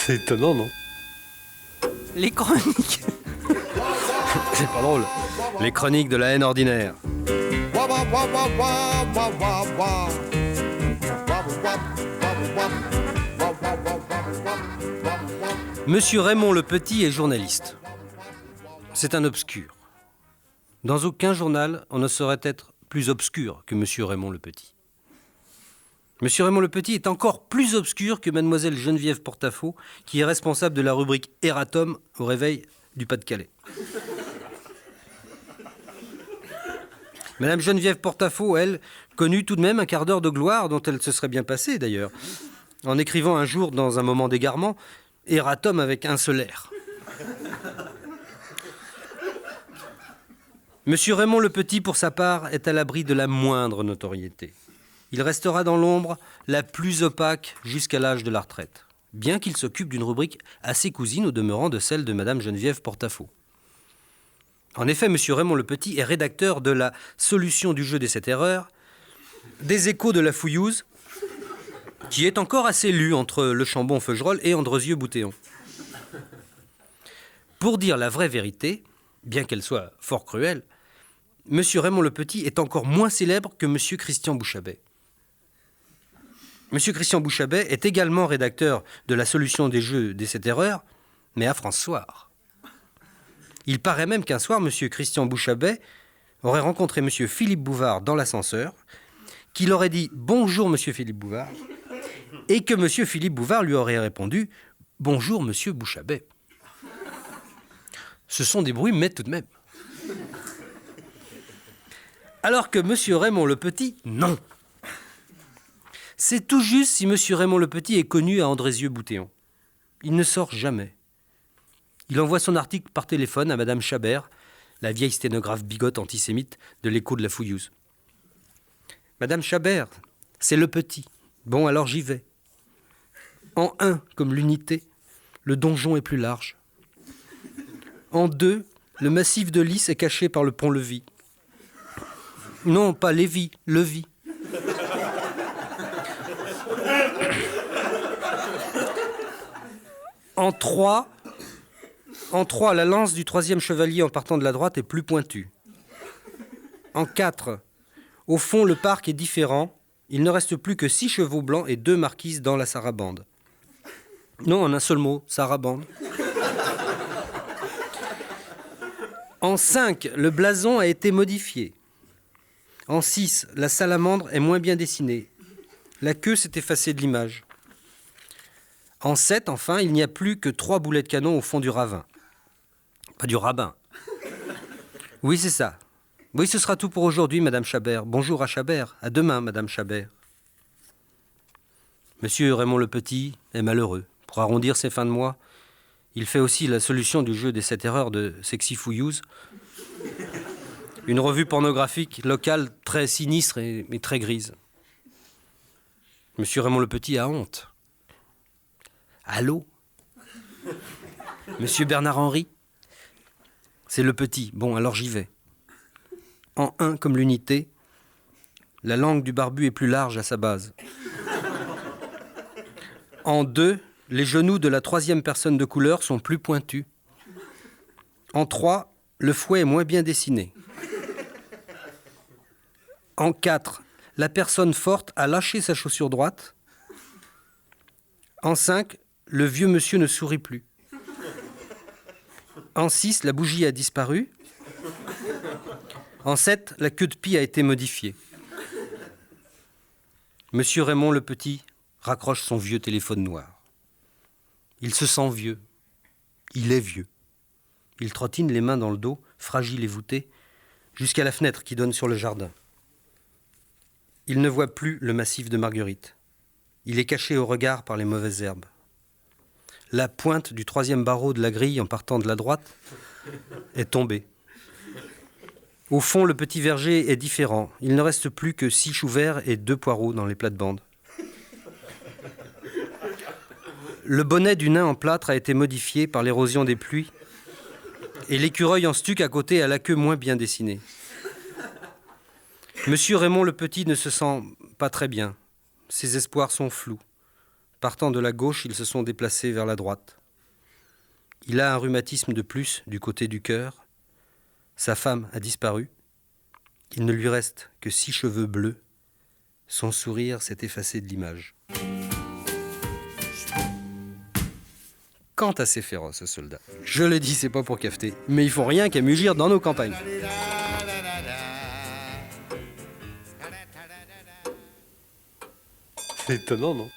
C'est étonnant, non? Les chroniques. C'est pas drôle. Les chroniques de la haine ordinaire. Monsieur Raymond le Petit est journaliste. C'est un obscur. Dans aucun journal, on ne saurait être plus obscur que Monsieur Raymond le Petit. Monsieur Raymond le Petit est encore plus obscur que Mademoiselle Geneviève Portafaux, qui est responsable de la rubrique Erratum au réveil du Pas-de-Calais. Madame Geneviève Portafaux, elle, connut tout de même un quart d'heure de gloire dont elle se serait bien passée d'ailleurs, en écrivant un jour dans un moment d'égarement « Erratum avec un seul R ». Monsieur Raymond le Petit, pour sa part, est à l'abri de la moindre notoriété. Il restera dans l'ombre la plus opaque jusqu'à l'âge de la retraite, bien qu'il s'occupe d'une rubrique assez cousine au demeurant de celle de Madame Geneviève Portafaux. En effet, Monsieur Raymond le Petit est rédacteur de la solution du jeu des 7 erreurs, des échos de la fouillouse, qui est encore assez lu entre Le Chambon-Feugerolles et Andrezieux-Boutéon. Pour dire la vraie vérité, bien qu'elle soit fort cruelle, Monsieur Raymond le Petit est encore moins célèbre que Monsieur Christian Bouchabet. Monsieur Christian Bouchabet est également rédacteur de la solution des jeux des 7 erreurs, mais à France Soir. Il paraît même qu'un soir, Monsieur Christian Bouchabet aurait rencontré Monsieur Philippe Bouvard dans l'ascenseur, qu'il aurait dit « Bonjour, Monsieur Philippe Bouvard », et que Monsieur Philippe Bouvard lui aurait répondu « Bonjour, Monsieur Bouchabet ». Ce sont des bruits, mais tout de même. Alors que Monsieur Raymond le Petit, non. C'est tout juste si Monsieur Raymond le Petit est connu à Andrezieux-Boutéon. Il ne sort jamais. Il envoie son article par téléphone à Madame Chabert, la vieille sténographe bigote antisémite de l'écho de la fouillouse. Madame Chabert, c'est le petit. Bon, alors j'y vais. En 1, comme l'unité, le donjon est plus large. En 2, le massif de Lys est caché par le pont-levis. Non, pas Lévis, Levis. En 3, la lance du 3e chevalier en partant de la droite est plus pointue. En 4, au fond, le parc est différent. Il ne reste plus que 6 chevaux blancs et 2 marquises dans la sarabande. Non, en un seul mot, sarabande. En 5, le blason a été modifié. En 6, la salamandre est moins bien dessinée. La queue s'est effacée de l'image. En 7, enfin, il n'y a plus que 3 boulets de canon au fond du ravin. Pas du rabbin. Oui, c'est ça. Oui, ce sera tout pour aujourd'hui, Madame Chabert. Bonjour à Chabert. À demain, Madame Chabert. Monsieur Raymond le Petit est malheureux. Pour arrondir ses fins de mois, il fait aussi la solution du jeu des 7 erreurs de Sexy Fouillouse. Une revue pornographique locale très sinistre et très grise. Monsieur Raymond le Petit a honte. Allô? Monsieur Bernard Henry? C'est le petit. Bon, alors j'y vais. En 1, comme l'unité, la langue du barbu est plus large à sa base. En 2, les genoux de la 3e personne de couleur sont plus pointus. En 3, le fouet est moins bien dessiné. En 4, la personne forte a lâché sa chaussure droite. En 5, le vieux monsieur ne sourit plus. En 6, la bougie a disparu. En 7, la queue de pie a été modifiée. Monsieur Raymond le Petit raccroche son vieux téléphone noir. Il se sent vieux. Il est vieux. Il trottine les mains dans le dos, fragile et voûté, jusqu'à la fenêtre qui donne sur le jardin. Il ne voit plus le massif de Marguerite. Il est caché au regard par les mauvaises herbes. La pointe du 3e barreau de la grille en partant de la droite est tombée. Au fond, le petit verger est différent. Il ne reste plus que 6 choux verts et 2 poireaux dans les plates-bandes. Le bonnet du nain en plâtre a été modifié par l'érosion des pluies et l'écureuil en stuc à côté a la queue moins bien dessinée. Monsieur Raymond le Petit ne se sent pas très bien. Ses espoirs sont flous. Partant de la gauche, ils se sont déplacés vers la droite. Il a un rhumatisme de plus du côté du cœur. Sa femme a disparu. Il ne lui reste que 6 cheveux bleus. Son sourire s'est effacé de l'image. Quant à ces féroces soldats, je le dis, c'est pas pour cafeter, mais ils font rien qu'à mugir dans nos campagnes. C'est étonnant, non ?